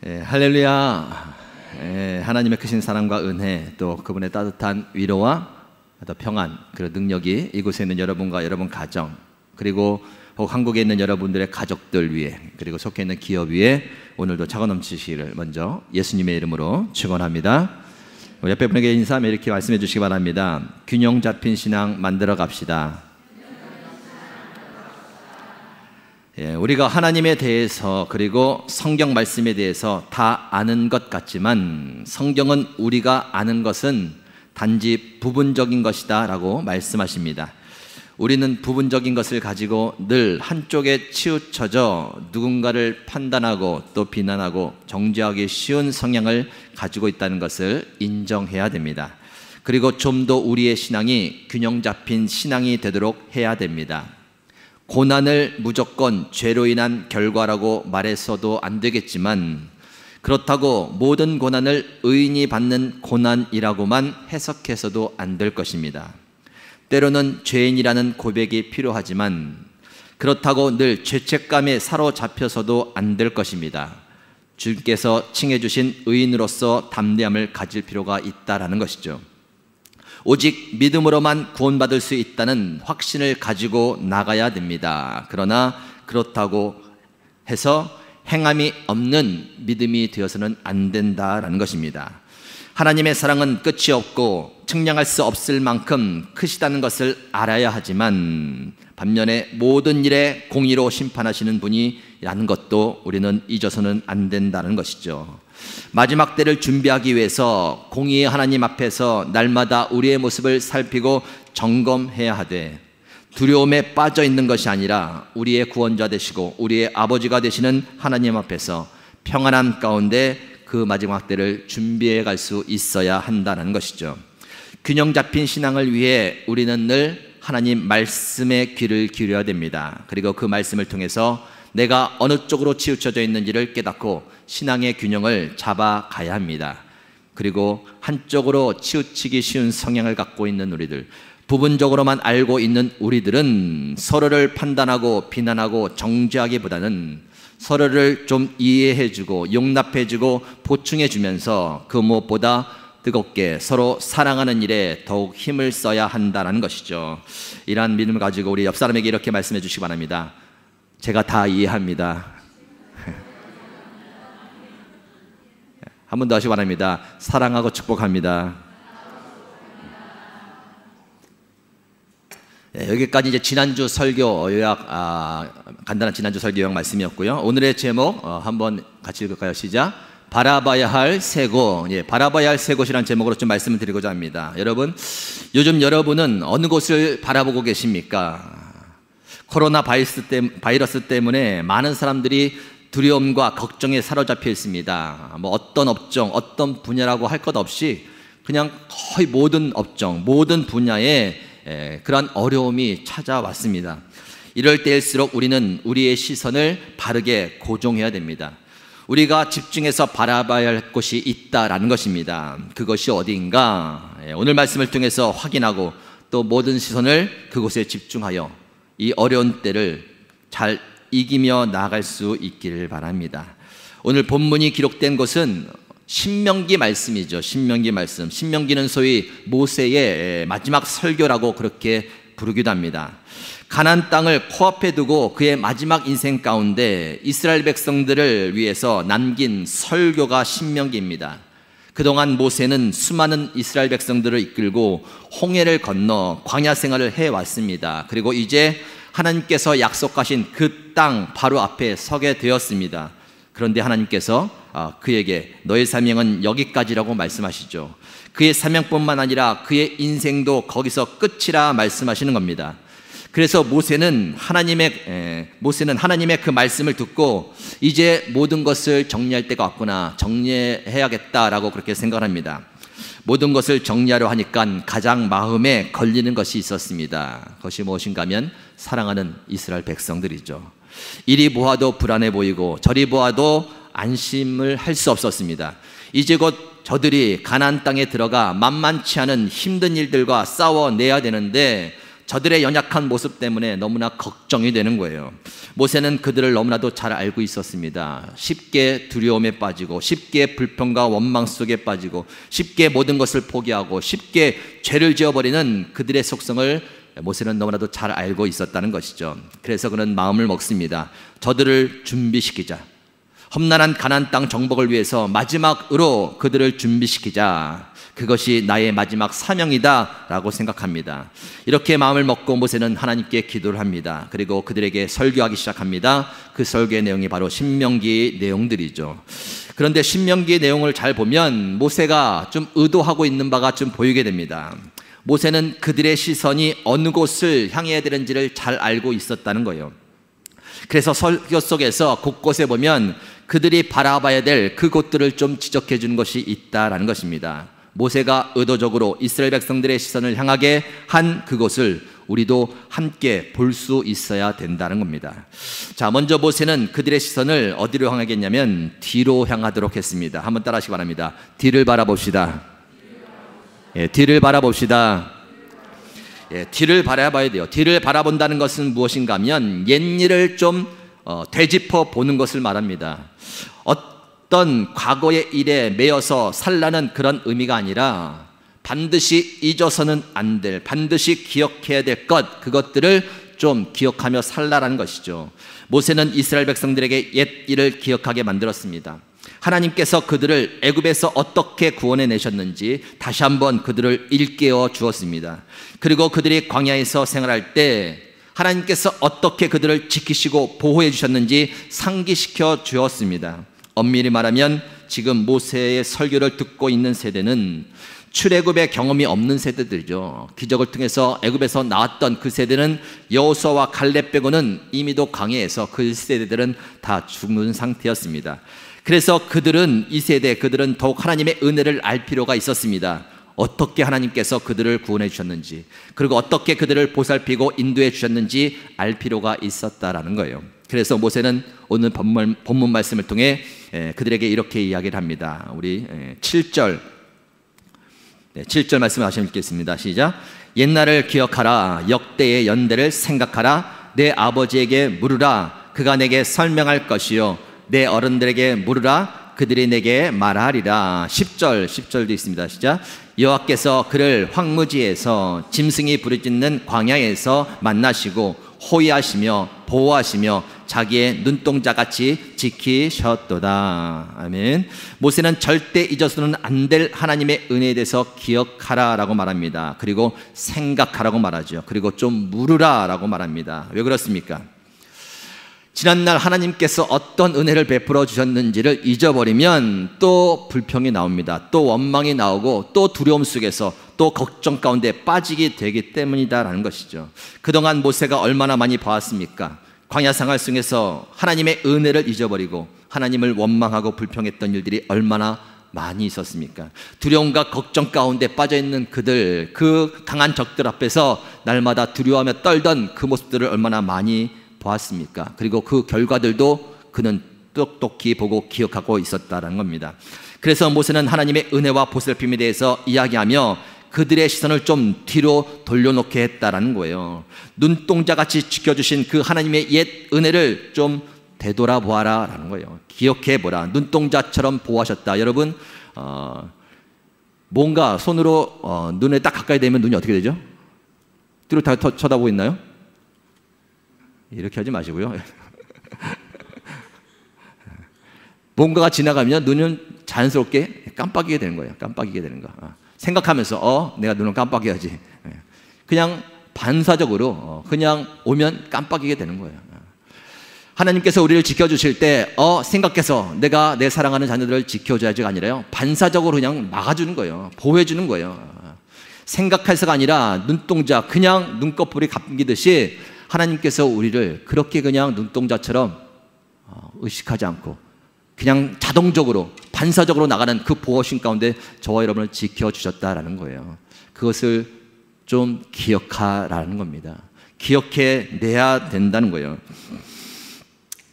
할렐루야. 하나님의 크신 사랑과 은혜, 또 그분의 따뜻한 위로와 또 평안, 그리고 능력이 이곳에 있는 여러분과 여러분 가정, 그리고 혹 한국에 있는 여러분들의 가족들 위에, 그리고 속해 있는 기업 위에 오늘도 차고 넘치시기를 먼저 예수님의 이름으로 축원합니다. 옆에 분에게 인사하며 이렇게 말씀해 주시기 바랍니다. 균형 잡힌 신앙 만들어 갑시다. 우리가 하나님에 대해서, 그리고 성경 말씀에 대해서 다 아는 것 같지만 성경은 우리가 아는 것은 단지 부분적인 것이다 라고 말씀하십니다. 우리는 부분적인 것을 가지고 늘 한쪽에 치우쳐져 누군가를 판단하고 또 비난하고 정죄하기 쉬운 성향을 가지고 있다는 것을 인정해야 됩니다. 그리고 좀 더 우리의 신앙이 균형 잡힌 신앙이 되도록 해야 됩니다. 고난을 무조건 죄로 인한 결과라고 말해서도 안 되겠지만, 그렇다고 모든 고난을 의인이 받는 고난이라고만 해석해서도 안 될 것입니다. 때로는 죄인이라는 고백이 필요하지만 그렇다고 늘 죄책감에 사로잡혀서도 안 될 것입니다. 주께서 칭해 주신 의인으로서 담대함을 가질 필요가 있다라는 것이죠. 오직 믿음으로만 구원받을 수 있다는 확신을 가지고 나가야 됩니다. 그러나 그렇다고 해서 행함이 없는 믿음이 되어서는 안 된다라는 것입니다. 하나님의 사랑은 끝이 없고 측량할 수 없을 만큼 크시다는 것을 알아야 하지만, 반면에 모든 일에 공의로 심판하시는 분이라는 것도 우리는 잊어서는 안 된다는 것이죠. 마지막 때를 준비하기 위해서 공의의 하나님 앞에서 날마다 우리의 모습을 살피고 점검해야 하되, 두려움에 빠져 있는 것이 아니라 우리의 구원자 되시고 우리의 아버지가 되시는 하나님 앞에서 평안한 가운데 그 마지막 때를 준비해 갈 수 있어야 한다는 것이죠. 균형 잡힌 신앙을 위해 우리는 늘 하나님 말씀에 귀를 기울여야 됩니다. 그리고 그 말씀을 통해서 내가 어느 쪽으로 치우쳐져 있는지를 깨닫고 신앙의 균형을 잡아가야 합니다. 그리고 한쪽으로 치우치기 쉬운 성향을 갖고 있는 우리들, 부분적으로만 알고 있는 우리들은 서로를 판단하고 비난하고 정죄하기보다는 서로를 좀 이해해주고 용납해주고 보충해주면서 그 무엇보다 뜨겁게 서로 사랑하는 일에 더욱 힘을 써야 한다는 것이죠. 이러한 믿음을 가지고 우리 옆 사람에게 이렇게 말씀해 주시기 바랍니다. 제가 다 이해합니다. 한 번 더 하시기 바랍니다. 사랑하고 축복합니다. 여기까지 이제 지난주 설교 요약, 간단한 지난주 설교 요약 말씀이었고요. 오늘의 제목 한번 같이 읽을까요? 시작. 바라봐야 할 세 곳. 바라봐야 할 세 곳이라는 제목으로 좀 말씀을 드리고자 합니다. 여러분, 요즘 여러분은 어느 곳을 바라보고 계십니까? 코로나 바이러스 때문에 많은 사람들이 두려움과 걱정에 사로잡혀 있습니다. 어떤 업종, 어떤 분야라고 할 것 없이 그냥 거의 모든 업종, 모든 분야에 그런 어려움이 찾아왔습니다. 이럴 때일수록 우리는 우리의 시선을 바르게 고정해야 됩니다. 우리가 집중해서 바라봐야 할 곳이 있다라는 것입니다. 그것이 어디인가? 오늘 말씀을 통해서 확인하고 또 모든 시선을 그곳에 집중하여 이 어려운 때를 잘 이기며 나아갈 수 있기를 바랍니다. 오늘 본문이 기록된 곳은 신명기 말씀이죠. 신명기 말씀. 신명기는 소위 모세의 마지막 설교라고 그렇게 부르기도 합니다. 가나안 땅을 코앞에 두고 그의 마지막 인생 가운데 이스라엘 백성들을 위해서 남긴 설교가 신명기입니다. 그동안 모세는 수많은 이스라엘 백성들을 이끌고 홍해를 건너 광야 생활을 해왔습니다. 그리고 이제 하나님께서 약속하신 그 땅 바로 앞에 서게 되었습니다. 그런데 하나님께서 그에게 너의 사명은 여기까지라고 말씀하시죠. 그의 사명뿐만 아니라 그의 인생도 거기서 끝이라 말씀하시는 겁니다. 그래서 모세는 하나님의 그 말씀을 듣고 이제 모든 것을 정리할 때가 왔구나, 정리해야겠다라고 그렇게 생각합니다. 모든 것을 정리하려 하니까 가장 마음에 걸리는 것이 있었습니다. 그것이 무엇인가 하면 사랑하는 이스라엘 백성들이죠. 이리 보아도 불안해 보이고 저리 보아도 안심을 할 수 없었습니다. 이제 곧 저들이 가나안 땅에 들어가 만만치 않은 힘든 일들과 싸워내야 되는데 저들의 연약한 모습 때문에 너무나 걱정이 되는 거예요. 모세는 그들을 너무나도 잘 알고 있었습니다. 쉽게 두려움에 빠지고, 쉽게 불평과 원망 속에 빠지고, 쉽게 모든 것을 포기하고, 쉽게 죄를 지어버리는 그들의 속성을 모세는 너무나도 잘 알고 있었다는 것이죠. 그래서 그는 마음을 먹습니다. 저들을 준비시키자. 험난한 가나안 땅 정복을 위해서 마지막으로 그들을 준비시키자. 그것이 나의 마지막 사명이다 라고 생각합니다. 이렇게 마음을 먹고 모세는 하나님께 기도를 합니다. 그리고 그들에게 설교하기 시작합니다. 그 설교의 내용이 바로 신명기 내용들이죠. 그런데 신명기 내용을 잘 보면 모세가 좀 의도하고 있는 바가 좀 보이게 됩니다. 모세는 그들의 시선이 어느 곳을 향해야 되는지를 잘 알고 있었다는 거예요. 그래서 설교 속에서 곳곳에 보면 그들이 바라봐야 될 그곳들을 좀 지적해 주는 것이 있다라는 것입니다. 모세가 의도적으로 이스라엘 백성들의 시선을 향하게 한 그곳을 우리도 함께 볼 수 있어야 된다는 겁니다. 자, 먼저 모세는 그들의 시선을 어디로 향하겠냐면 뒤로 향하도록 했습니다. 한번 따라하시기 바랍니다. 뒤를 바라봅시다. 예, 뒤를 바라봅시다. 예, 뒤를 바라봐야 돼요. 뒤를 바라본다는 것은 무엇인가 하면 옛일을 좀 되짚어 보는 것을 말합니다. 어떤 과거의 일에 매여서 살라는 그런 의미가 아니라 반드시 잊어서는 안 될, 반드시 기억해야 될 것, 그것들을 좀 기억하며 살라라는 것이죠. 모세는 이스라엘 백성들에게 옛 일을 기억하게 만들었습니다. 하나님께서 그들을 애굽에서 어떻게 구원해 내셨는지 다시 한번 그들을 일깨워 주었습니다. 그리고 그들이 광야에서 생활할 때 하나님께서 어떻게 그들을 지키시고 보호해 주셨는지 상기시켜 주었습니다. 엄밀히 말하면 지금 모세의 설교를 듣고 있는 세대는 출애굽의 경험이 없는 세대들이죠. 기적을 통해서 애굽에서 나왔던 그 세대는 여호수아와 갈렙 빼고는 이미도 광야에서 그 세대들은 다 죽는 상태였습니다. 그래서 그들은 이 세대, 그들은 더욱 하나님의 은혜를 알 필요가 있었습니다. 어떻게 하나님께서 그들을 구원해 주셨는지, 그리고 어떻게 그들을 보살피고 인도해 주셨는지 알 필요가 있었다라는 거예요. 그래서 모세는 오늘 본문 말씀을 통해 그들에게 이렇게 이야기를 합니다. 우리 7절 말씀을 다시 읽겠습니다. 시작. 옛날을 기억하라. 역대의 연대를 생각하라. 내 아버지에게 물으라. 그가 내게 설명할 것이요 내 어른들에게 물으라. 그들이 내게 말하리라. 10절도 있습니다. 시작. 여호와께서 그를 황무지에서 짐승이 부르짖는 광야에서 만나시고 호위하시며 보호하시며 자기의 눈동자같이 지키셨도다. 아멘. 모세는 절대 잊어서는 안 될 하나님의 은혜에 대해서 기억하라라고 말합니다. 그리고 생각하라고 말하죠. 그리고 좀 물으라라고 말합니다. 왜 그렇습니까? 지난날 하나님께서 어떤 은혜를 베풀어 주셨는지를 잊어버리면 또 불평이 나옵니다. 또 원망이 나오고 또 두려움 속에서 또 걱정 가운데 빠지게 되기 때문이다라는 것이죠. 그동안 모세가 얼마나 많이 봐왔습니까? 광야 생활 속에서 하나님의 은혜를 잊어버리고 하나님을 원망하고 불평했던 일들이 얼마나 많이 있었습니까? 두려움과 걱정 가운데 빠져있는 그들, 그 강한 적들 앞에서 날마다 두려워하며 떨던 그 모습들을 얼마나 많이 보았습니까? 그리고 그 결과들도 그는 똑똑히 보고 기억하고 있었다는 겁니다. 그래서 모세는 하나님의 은혜와 보살핌에 대해서 이야기하며 그들의 시선을 좀 뒤로 돌려놓게 했다라는 거예요. 눈동자같이 지켜주신 그 하나님의 옛 은혜를 좀 되돌아보아라 라는 거예요. 기억해보라. 눈동자처럼 보호하셨다. 여러분 뭔가 손으로 눈에 딱 가까이 대면 눈이 어떻게 되죠? 뒤로 다 쳐다보고 있나요? 이렇게 하지 마시고요. 뭔가가 지나가면 눈은 자연스럽게 깜빡이게 되는 거예요. 깜빡이게 되는 거. 생각하면서 내가 눈을 깜빡여야지. 그냥 반사적으로 그냥 오면 깜빡이게 되는 거예요. 하나님께서 우리를 지켜주실 때 생각해서 내가 내 사랑하는 자녀들을 지켜줘야지가 아니라요. 반사적으로 그냥 막아주는 거예요. 보호해주는 거예요. 생각해서가 아니라 눈동자 그냥 눈꺼풀이 감기듯이 하나님께서 우리를 그렇게 그냥 눈동자처럼 의식하지 않고 그냥 자동적으로 반사적으로 나가는 그 보호심 가운데 저와 여러분을 지켜주셨다라는 거예요. 그것을 좀 기억하라는 겁니다. 기억해내야 된다는 거예요.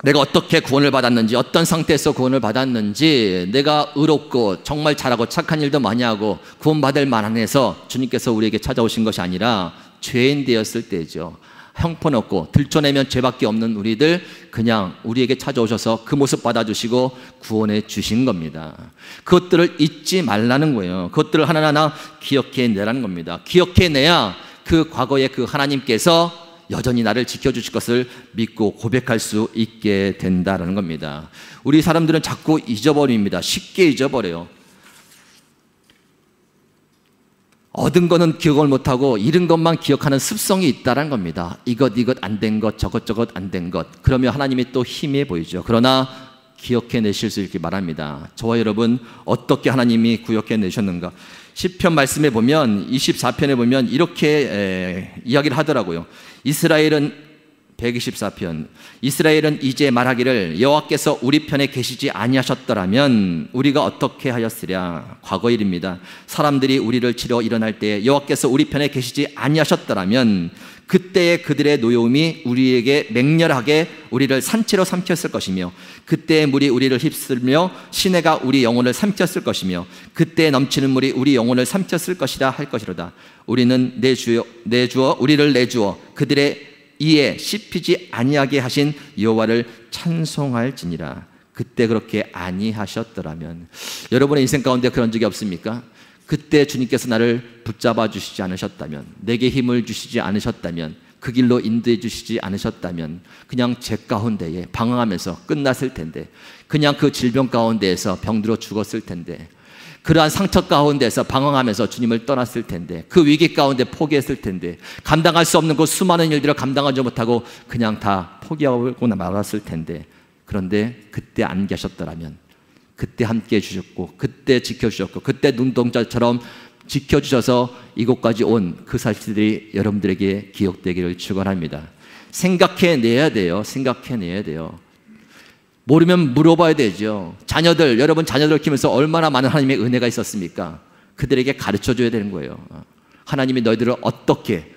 내가 어떻게 구원을 받았는지, 어떤 상태에서 구원을 받았는지, 내가 의롭고 정말 잘하고 착한 일도 많이 하고 구원받을 만한 해서 주님께서 우리에게 찾아오신 것이 아니라 죄인 되었을 때죠. 형편없고 들춰내면 죄밖에 없는 우리들 그냥 우리에게 찾아오셔서 그 모습 받아주시고 구원해 주신 겁니다. 그것들을 잊지 말라는 거예요. 그것들을 하나하나 기억해내라는 겁니다. 기억해내야 그 과거의 그 하나님께서 여전히 나를 지켜주실 것을 믿고 고백할 수 있게 된다는 겁니다. 우리 사람들은 자꾸 잊어버립니다. 쉽게 잊어버려요. 얻은 거는 기억을 못하고 잃은 것만 기억하는 습성이 있다는 겁니다. 이것 안 된 것, 저것 안 된 것. 그러면 하나님이 또 희미해 보이죠. 그러나 기억해내실 수 있길 바랍니다. 저와 여러분 어떻게 하나님이 기억해내셨는가. 시편 말씀에 보면 24편에 보면 이렇게 이야기를 하더라고요. 이스라엘은 124편 이스라엘은 이제 말하기를 여호와께서 우리 편에 계시지 아니하셨더라면 우리가 어떻게 하였으랴. 과거 일입니다. 사람들이 우리를 치러 일어날 때 여호와께서 우리 편에 계시지 아니하셨더라면 그때의 그들의 노여움이 우리에게 맹렬하게 우리를 산채로 삼켰을 것이며 그때의 물이 우리를 휩쓸며 시내가 우리 영혼을 삼켰을 것이며 그때 넘치는 물이 우리 영혼을 삼켰을 것이라 할 것이로다. 우리는 우리를 내주어 그들의 이에 씹히지 아니하게 하신 여호와를 찬송할지니라. 그때 그렇게 아니하셨더라면. 여러분의 인생 가운데 그런 적이 없습니까? 그때 주님께서 나를 붙잡아 주시지 않으셨다면, 내게 힘을 주시지 않으셨다면, 그 길로 인도해 주시지 않으셨다면 그냥 죄 가운데에 방황하면서 끝났을 텐데, 그냥 그 질병 가운데에서 병들어 죽었을 텐데, 그러한 상처 가운데서 방황하면서 주님을 떠났을 텐데, 그 위기 가운데 포기했을 텐데, 감당할 수 없는 그 수많은 일들을 감당하지 못하고 그냥 다 포기하고 말았을 텐데, 그런데 그때 안 계셨더라면, 그때 함께 해주셨고 그때 지켜주셨고 그때 눈동자처럼 지켜주셔서 이곳까지 온 그 사실들이 여러분들에게 기억되기를 축원합니다. 생각해내야 돼요. 생각해내야 돼요. 모르면 물어봐야 되죠. 자녀들, 여러분 자녀들 키우면서 얼마나 많은 하나님의 은혜가 있었습니까? 그들에게 가르쳐줘야 되는 거예요. 하나님이 너희들을 어떻게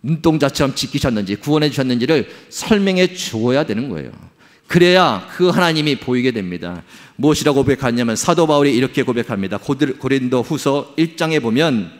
눈동자처럼 지키셨는지, 구원해 주셨는지를 설명해 주어야 되는 거예요. 그래야 그 하나님이 보이게 됩니다. 무엇이라고 고백하냐면 사도 바울이 이렇게 고백합니다. 고린도 후서 1장에 보면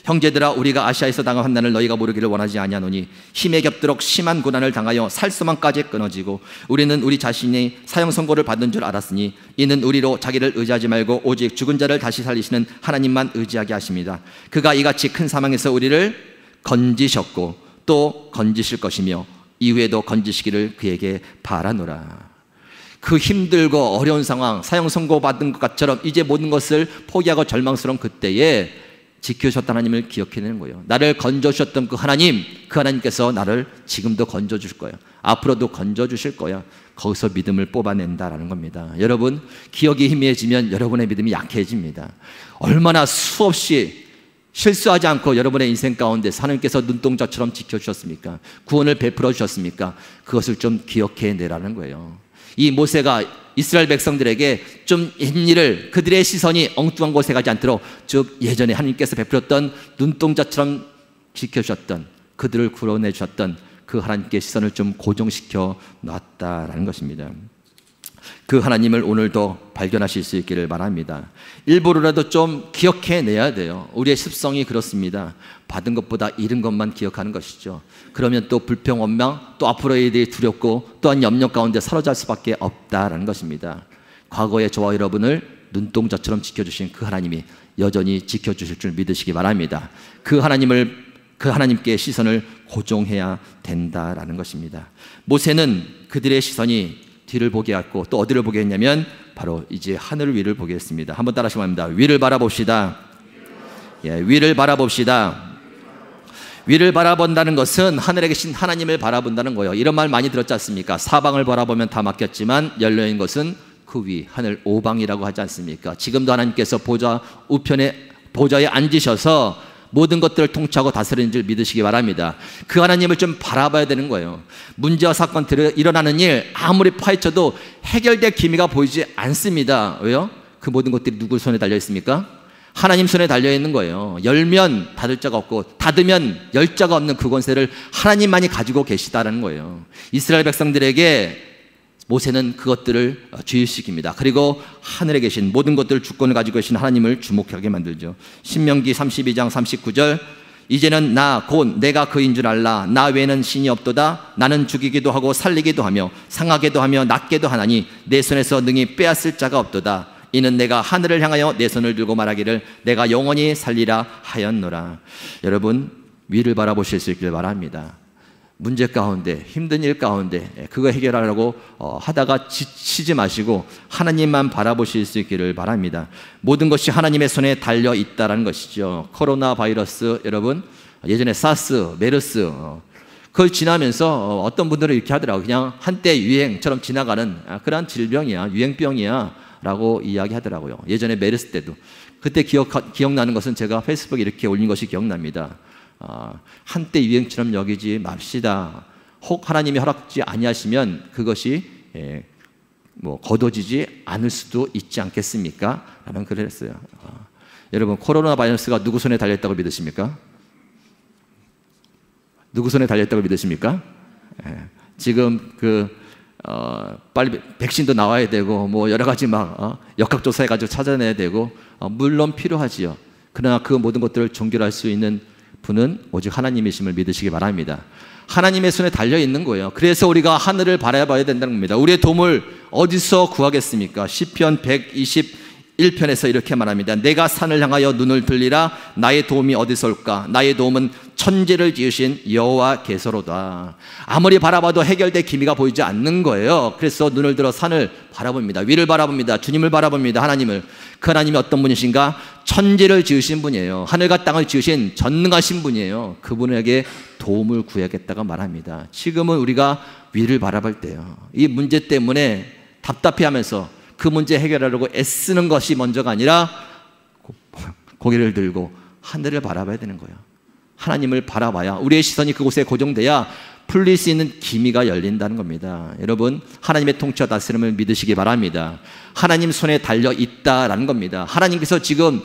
형제들아 우리가 아시아에서 당한 환난을 너희가 모르기를 원하지 아니하노니 힘에 겹도록 심한 고난을 당하여 살수만까지 끊어지고 우리는 우리 자신이 사형 선고를 받은 줄 알았으니 이는 우리로 자기를 의지하지 말고 오직 죽은 자를 다시 살리시는 하나님만 의지하게 하십니다. 그가 이같이 큰 사망에서 우리를 건지셨고 또 건지실 것이며 이후에도 건지시기를 그에게 바라노라. 그 힘들고 어려운 상황, 사형 선고받은 것처럼 이제 모든 것을 포기하고 절망스러운 그때에 지켜주셨던 하나님을 기억해내는 거예요. 나를 건져주셨던 그 하나님께서 나를 지금도 건져줄 거예요. 앞으로도 건져주실 거야. 거기서 믿음을 뽑아낸다라는 겁니다. 여러분, 기억이 희미해지면 여러분의 믿음이 약해집니다. 얼마나 수없이 실수하지 않고 여러분의 인생 가운데 하나님께서 눈동자처럼 지켜주셨습니까? 구원을 베풀어 주셨습니까? 그것을 좀 기억해내라는 거예요. 이 모세가 이스라엘 백성들에게 좀 옛일을 그들의 시선이 엉뚱한 곳에 가지 않도록 즉 예전에 하나님께서 베풀었던 눈동자처럼 지켜주셨던 그들을 구원해 주셨던 그 하나님께 시선을 좀 고정시켜 놨다라는 것입니다. 그 하나님을 오늘도 발견하실 수 있기를 바랍니다. 일부러라도 좀 기억해내야 돼요. 우리의 습성이 그렇습니다. 받은 것보다 잃은 것만 기억하는 것이죠. 그러면 또 불평, 원망, 또 앞으로에 대해 두렵고 또한 염려 가운데 사로잡을 수밖에 없다라는 것입니다. 과거의 저와 여러분을 눈동자처럼 지켜주신 그 하나님이 여전히 지켜주실 줄 믿으시기 바랍니다. 그 하나님께 시선을 고정해야 된다라는 것입니다. 모세는 그들의 시선이 뒤를 보게 했고 또 어디를 보게 했냐면 바로 이제 하늘 위를 보게 했습니다. 한번 따라하시면 합니다. 위를 바라봅시다. 위를 바라봅시다. 위를 바라본다는 것은 하늘에 계신 하나님을 바라본다는 거예요. 이런 말 많이 들었지 않습니까? 사방을 바라보면 다 막혔지만 열려있는 것은 그 위, 하늘 오방이라고 하지 않습니까? 지금도 하나님께서 보좌에 앉으셔서 모든 것들을 통치하고 다스리는 줄 믿으시기 바랍니다. 그 하나님을 좀 바라봐야 되는 거예요. 문제와 사건들이 일어나는 일 아무리 파헤쳐도 해결될 기미가 보이지 않습니다. 왜요? 그 모든 것들이 누구 손에 달려 있습니까? 하나님 손에 달려 있는 거예요. 열면 닫을 자가 없고 닫으면 열 자가 없는 그 권세를 하나님만이 가지고 계시다는 거예요. 이스라엘 백성들에게 모세는 그것들을 주의시킵니다. 그리고 하늘에 계신 모든 것들을 주권을 가지고 계신 하나님을 주목하게 만들죠. 신명기 32장 39절 이제는 나 곧 내가 그인 줄 알라. 나 외에는 신이 없도다. 나는 죽이기도 하고 살리기도 하며 상하게도 하며 낫게도 하나니 내 손에서 능히 빼앗을 자가 없도다. 이는 내가 하늘을 향하여 내 손을 들고 말하기를 내가 영원히 살리라 하였노라. 여러분, 위를 바라보실 수 있기를 바랍니다. 문제 가운데, 힘든 일 가운데 그거 해결하려고 하다가 지치지 마시고 하나님만 바라보실 수 있기를 바랍니다. 모든 것이 하나님의 손에 달려 있다는 것이죠. 코로나 바이러스, 여러분, 예전에 사스, 메르스, 그걸 지나면서 어떤 분들은 이렇게 하더라고요. 그냥 한때 유행처럼 지나가는 그런 질병이야, 유행병이야 라고 이야기하더라고요. 예전에 메르스 때도. 그때 기억나는 것은 제가 페이스북에 이렇게 올린 것이 기억납니다. 한때 유행처럼 여기지 맙시다. 혹 하나님이 허락지 아니하시면 그것이 거둬지지 않을 수도 있지 않겠습니까? 라는 글을 했어요. 여러분, 코로나 바이러스가 누구 손에 달려있다고 믿으십니까? 누구 손에 달려있다고 믿으십니까? 지금 빨리 백신도 나와야 되고 뭐 여러 가지 역학조사해가지고 찾아내야 되고 물론 필요하지요. 그러나 그 모든 것들을 종결할 수 있는 분은 오직 하나님이심을 믿으시기 바랍니다. 하나님의 손에 달려있는 거예요. 그래서 우리가 하늘을 바라봐야 된다는 겁니다. 우리의 도움을 어디서 구하겠습니까? 시편 121편에서 이렇게 말합니다. 내가 산을 향하여 눈을 들리라. 나의 도움이 어디서 올까? 나의 도움은 천지를 지으신 여호와께서로다. 아무리 바라봐도 해결될 기미가 보이지 않는 거예요. 그래서 눈을 들어 산을 바라봅니다. 위를 바라봅니다. 주님을 바라봅니다. 하나님을. 그 하나님이 어떤 분이신가? 천지를 지으신 분이에요. 하늘과 땅을 지으신 전능하신 분이에요. 그분에게 도움을 구해야겠다고 말합니다. 지금은 우리가 위를 바라볼 때요, 이 문제 때문에 답답해하면서 그 문제 해결하려고 애쓰는 것이 먼저가 아니라 고개를 들고 하늘을 바라봐야 되는 거예요. 하나님을 바라봐야, 우리의 시선이 그곳에 고정돼야 풀릴 수 있는 기미가 열린다는 겁니다. 여러분, 하나님의 통치와 다스림을 믿으시기 바랍니다. 하나님 손에 달려 있다라는 겁니다. 하나님께서 지금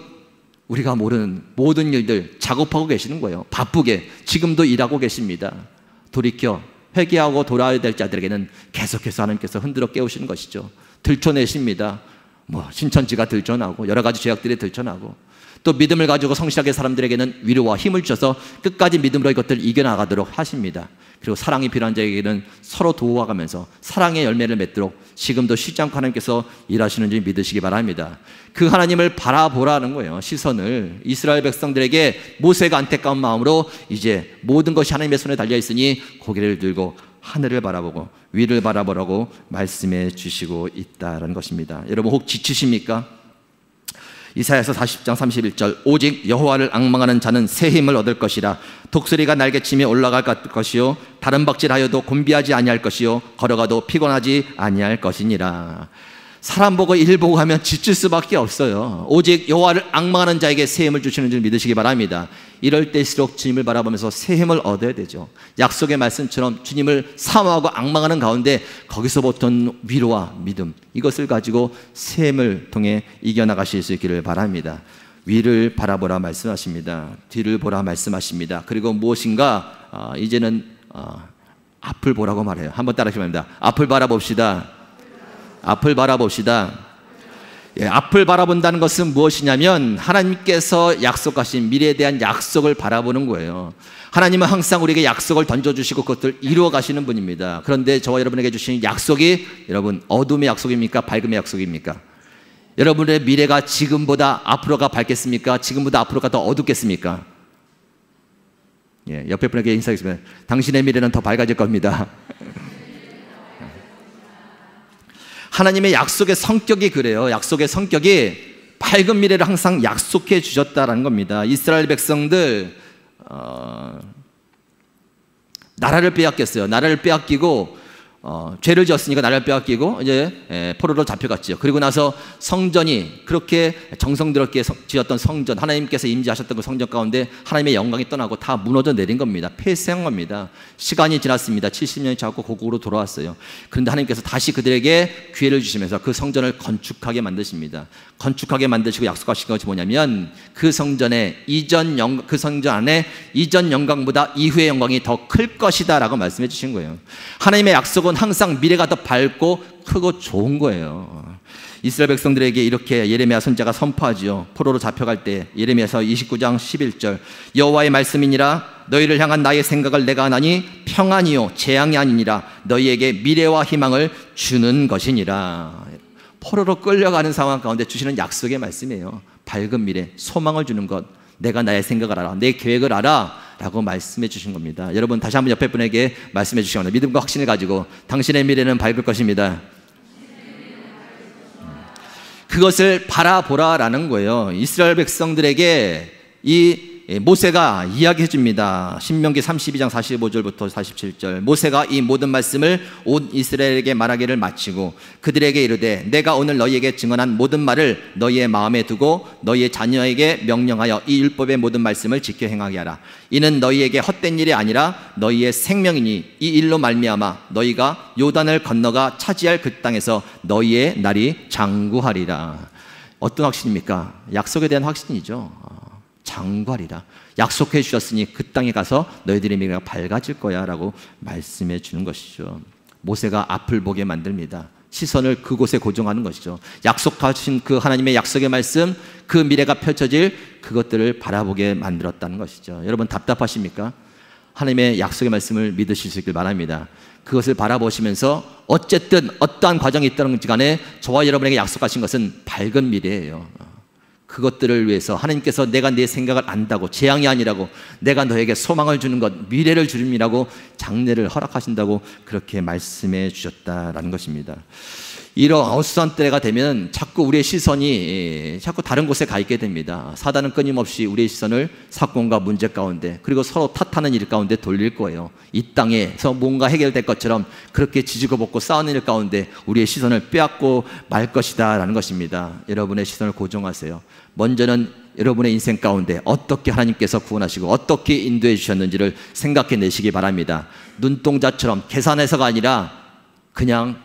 우리가 모르는 모든 일들 작업하고 계시는 거예요. 바쁘게 지금도 일하고 계십니다. 돌이켜 회개하고 돌아와야 될 자들에게는 계속해서 하나님께서 흔들어 깨우시는 것이죠. 들춰내십니다. 신천지가 들춰나고 여러 가지 죄악들이 들춰나고, 또 믿음을 가지고 성실하게 사람들에게는 위로와 힘을 주셔서 끝까지 믿음으로 이것들을 이겨나가도록 하십니다. 그리고 사랑이 필요한 자에게는 서로 도와가면서 사랑의 열매를 맺도록 지금도 쉬지 않고 하나님께서 일하시는 줄 믿으시기 바랍니다. 그 하나님을 바라보라는 거예요. 시선을. 이스라엘 백성들에게 모세가 안타까운 마음으로 이제 모든 것이 하나님의 손에 달려있으니 고개를 들고 하늘을 바라보고 위를 바라보라고 말씀해 주시고 있다는 것입니다. 여러분, 혹 지치십니까? 이사야서 40장 31절, 오직 여호와를 앙망하는 자는 새 힘을 얻을 것이라. 독수리가 날개치며 올라갈 것이요 다른 박질하여도 곤비하지 아니할 것이요 걸어가도 피곤하지 아니할 것이니라. 사람 보고 일 보고 하면 지칠 수밖에 없어요. 오직 여호와를 앙망하는 자에게 새 힘을 주시는 줄 믿으시기 바랍니다. 이럴 때일수록 주님을 바라보면서 새 힘을 얻어야 되죠. 약속의 말씀처럼 주님을 사모하고 앙망하는 가운데 거기서부터 위로와 믿음, 이것을 가지고 새 힘을 통해 이겨나가실 수 있기를 바랍니다. 위를 바라보라 말씀하십니다. 뒤를 보라 말씀하십니다. 그리고 무엇인가 이제는 앞을 보라고 말해요. 한번 따라하시면 됩니다. 앞을 바라봅시다. 앞을 바라봅시다. 앞을 바라본다는 것은 무엇이냐면 하나님께서 약속하신 미래에 대한 약속을 바라보는 거예요. 하나님은 항상 우리에게 약속을 던져주시고 그것을 이루어 가시는 분입니다. 그런데 저와 여러분에게 주신 약속이, 여러분, 어둠의 약속입니까? 밝음의 약속입니까? 여러분의 미래가 지금보다 앞으로가 밝겠습니까? 지금보다 앞으로가 더 어둡겠습니까? 옆에 분에게 인사하겠습니다. 당신의 미래는 더 밝아질 겁니다. 하나님의 약속의 성격이 그래요. 약속의 성격이 밝은 미래를 항상 약속해 주셨다는 겁니다. 이스라엘 백성들 나라를 빼앗겼어요. 나라를 빼앗기고 죄를 지었으니까 나라를 빼앗기고 이제 포로로 잡혀갔죠. 그리고 나서 성전이, 그렇게 정성스럽게 지었던 성전, 하나님께서 임재하셨던 그 성전 가운데 하나님의 영광이 떠나고 다 무너져 내린 겁니다. 폐쇄한 겁니다. 시간이 지났습니다. 70년이 지났고 고국으로 돌아왔어요. 그런데 하나님께서 다시 그들에게 기회를 주시면서 그 성전을 건축하게 만드십니다. 건축하게 만드시고 약속하신 것이 뭐냐면 그 성전에 그 성전 안에 이전 영광보다 이후의 영광이 더 클 것이다 라고 말씀해 주신 거예요. 하나님의 약속은 항상 미래가 더 밝고 크고 좋은 거예요. 이스라엘 백성들에게 이렇게 예레미야 선지자가 선포하지요. 포로로 잡혀갈 때 예레미야서 29장 11절 여호와의 말씀이니라 너희를 향한 나의 생각을 내가 하나니 평안이요 재앙이 아니니라 너희에게 미래와 희망을 주는 것이니라. 포로로 끌려가는 상황 가운데 주시는 약속의 말씀이에요. 밝은 미래, 소망을 주는 것. 내가 나의 생각을 알아, 내 계획을 알아 라고 말씀해 주신 겁니다. 여러분 다시 한번 옆에 분에게 말씀해 주시기 바랍니다. 믿음과 확신을 가지고 당신의 미래는 밝을 것입니다. 그것을 바라보라라는 거예요. 이스라엘 백성들에게 이 모세가 이야기해 줍니다. 신명기 32장 45절부터 47절 모세가 이 모든 말씀을 온 이스라엘에게 말하기를 마치고 그들에게 이르되 내가 오늘 너희에게 증언한 모든 말을 너희의 마음에 두고 너희의 자녀에게 명령하여 이 율법의 모든 말씀을 지켜 행하게 하라. 이는 너희에게 헛된 일이 아니라 너희의 생명이니 이 일로 말미암아 너희가 요단을 건너가 차지할 그 땅에서 너희의 날이 장구하리라. 어떤 확신입니까? 약속에 대한 확신이죠. 장구하리라. 약속해 주셨으니 그 땅에 가서 너희들의 미래가 밝아질 거야 라고 말씀해 주는 것이죠. 모세가 앞을 보게 만듭니다. 시선을 그곳에 고정하는 것이죠. 약속하신 그 하나님의 약속의 말씀, 그 미래가 펼쳐질 그것들을 바라보게 만들었다는 것이죠. 여러분 답답하십니까? 하나님의 약속의 말씀을 믿으실 수 있길 바랍니다. 그것을 바라보시면서 어쨌든 어떠한 과정이 있다든지 간에 저와 여러분에게 약속하신 것은 밝은 미래예요. 그것들을 위해서 하나님께서 내가 내 생각을 안다고, 재앙이 아니라고, 내가 너에게 소망을 주는 것, 미래를 주님이라고 장래를 허락하신다고 그렇게 말씀해 주셨다라는 것입니다. 이런 어수선한 때가 되면 자꾸 우리의 시선이 자꾸 다른 곳에 가 있게 됩니다. 사단은 끊임없이 우리의 시선을 사건과 문제 가운데 그리고 서로 탓하는 일 가운데 돌릴 거예요. 이 땅에서 뭔가 해결될 것처럼 그렇게 지지고 볶고 싸우는 일 가운데 우리의 시선을 빼앗고 말 것이다 라는 것입니다. 여러분의 시선을 고정하세요. 먼저는 여러분의 인생 가운데 어떻게 하나님께서 구원하시고 어떻게 인도해 주셨는지를 생각해 내시기 바랍니다. 눈동자처럼 계산해서가 아니라 그냥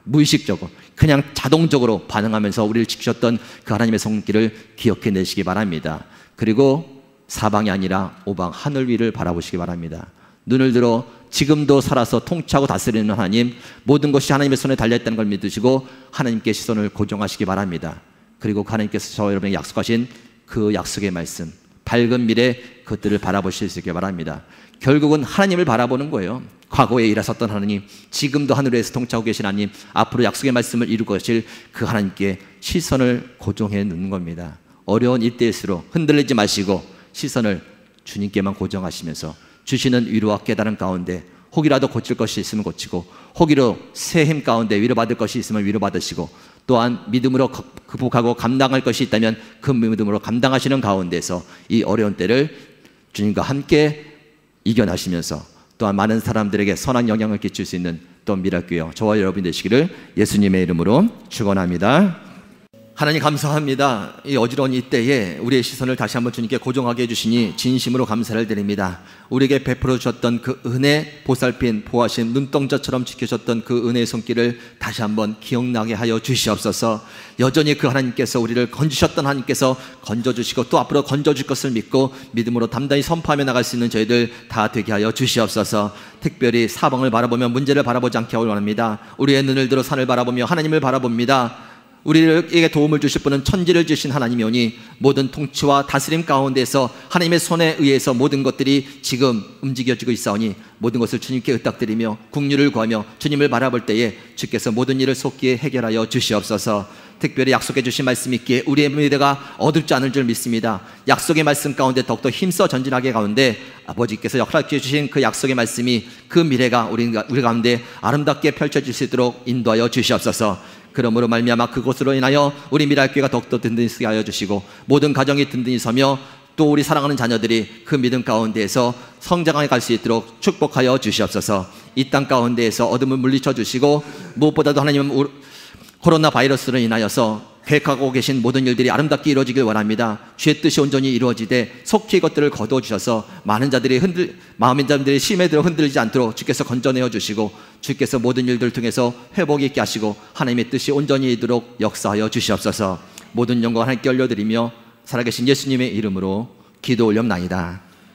무의식적으로 그냥 자동적으로 반응하면서 우리를 지키셨던 그 하나님의 손길을 기억해 내시기 바랍니다. 그리고 사방이 아니라 오방 하늘 위를 바라보시기 바랍니다. 눈을 들어 지금도 살아서 통치하고 다스리는 하나님, 모든 것이 하나님의 손에 달려있다는 걸 믿으시고 하나님께 시선을 고정하시기 바랍니다. 그리고 하나님께서 저와 여러분에게 약속하신 그 약속의 말씀, 밝은 미래 그것들을 바라보실 수 있게 바랍니다. 결국은 하나님을 바라보는 거예요. 과거에 일하셨던 하나님, 지금도 하늘에서 통치하고 계신 하나님, 앞으로 약속의 말씀을 이루고 계실 그 하나님께 시선을 고정해 놓는 겁니다. 어려운 이때일수록 흔들리지 마시고 시선을 주님께만 고정하시면서 주시는 위로와 깨달음 가운데 혹이라도 고칠 것이 있으면 고치고 혹이로 새 힘 가운데 위로받을 것이 있으면 위로받으시고 또한 믿음으로 극복하고 감당할 것이 있다면 그 믿음으로 감당하시는 가운데서 이 어려운 때를 주님과 함께 이겨나시면서 또한 많은 사람들에게 선한 영향을 끼칠 수 있는 또 미랄교회 저와 여러분 되시기를 예수님의 이름으로 축원합니다. 하나님 감사합니다. 이 어지러운 이때에 우리의 시선을 다시 한번 주님께 고정하게 해주시니 진심으로 감사를 드립니다. 우리에게 베풀어 주셨던 그 은혜, 보살핀, 보하신 눈동자처럼 지켜주셨던 그 은혜의 손길을 다시 한번 기억나게 하여 주시옵소서. 여전히 그 하나님께서 우리를 건지셨던 하나님께서 건져주시고 또 앞으로 건져줄 것을 믿고 믿음으로 담대히 선포하며 나갈 수 있는 저희들 다 되게 하여 주시옵소서. 특별히 사방을 바라보며 문제를 바라보지 않게 하길 원합니다. 우리의 눈을 들어 산을 바라보며 하나님을 바라봅니다. 우리에게 도움을 주실 분은 천지를 주신 하나님이오니 모든 통치와 다스림 가운데서 하나님의 손에 의해서 모든 것들이 지금 움직여지고 있사오니 모든 것을 주님께 의탁드리며 국률을 구하며 주님을 바라볼 때에 주께서 모든 일을 속기에 해결하여 주시옵소서. 특별히 약속해 주신 말씀이 있기에 우리의 미래가 어둡지 않을 줄 믿습니다. 약속의 말씀 가운데 더욱더 힘써 전진하게 가운데 아버지께서 허락해 주신 그 약속의 말씀이 그 미래가 우리 가운데 아름답게 펼쳐질 수 있도록 인도하여 주시옵소서. 그러므로 말미암아 그것으로 인하여 우리 미랄교회가 더욱더 든든히 서게 하여 주시고 모든 가정이 든든히 서며 또 우리 사랑하는 자녀들이 그 믿음 가운데에서 성장해 갈 수 있도록 축복하여 주시옵소서. 이 땅 가운데에서 어둠을 물리쳐 주시고 무엇보다도 하나님은 코로나 바이러스로 인하여서 계획하고 계신 모든 일들이 아름답게 이루어지길 원합니다. 주의 뜻이 온전히 이루어지되 속히 이것들을 거두어 주셔서 많은 자들이 마음인 자들이 심에 들어 흔들리지 않도록 주께서 건져내어 주시고 주께서 모든 일들을 통해서 회복이 있게 하시고 하나님의 뜻이 온전히 이루도록 역사하여 주시옵소서. 모든 영광 하나님께 올려드리며 살아계신 예수님의 이름으로 기도 올렸나이다.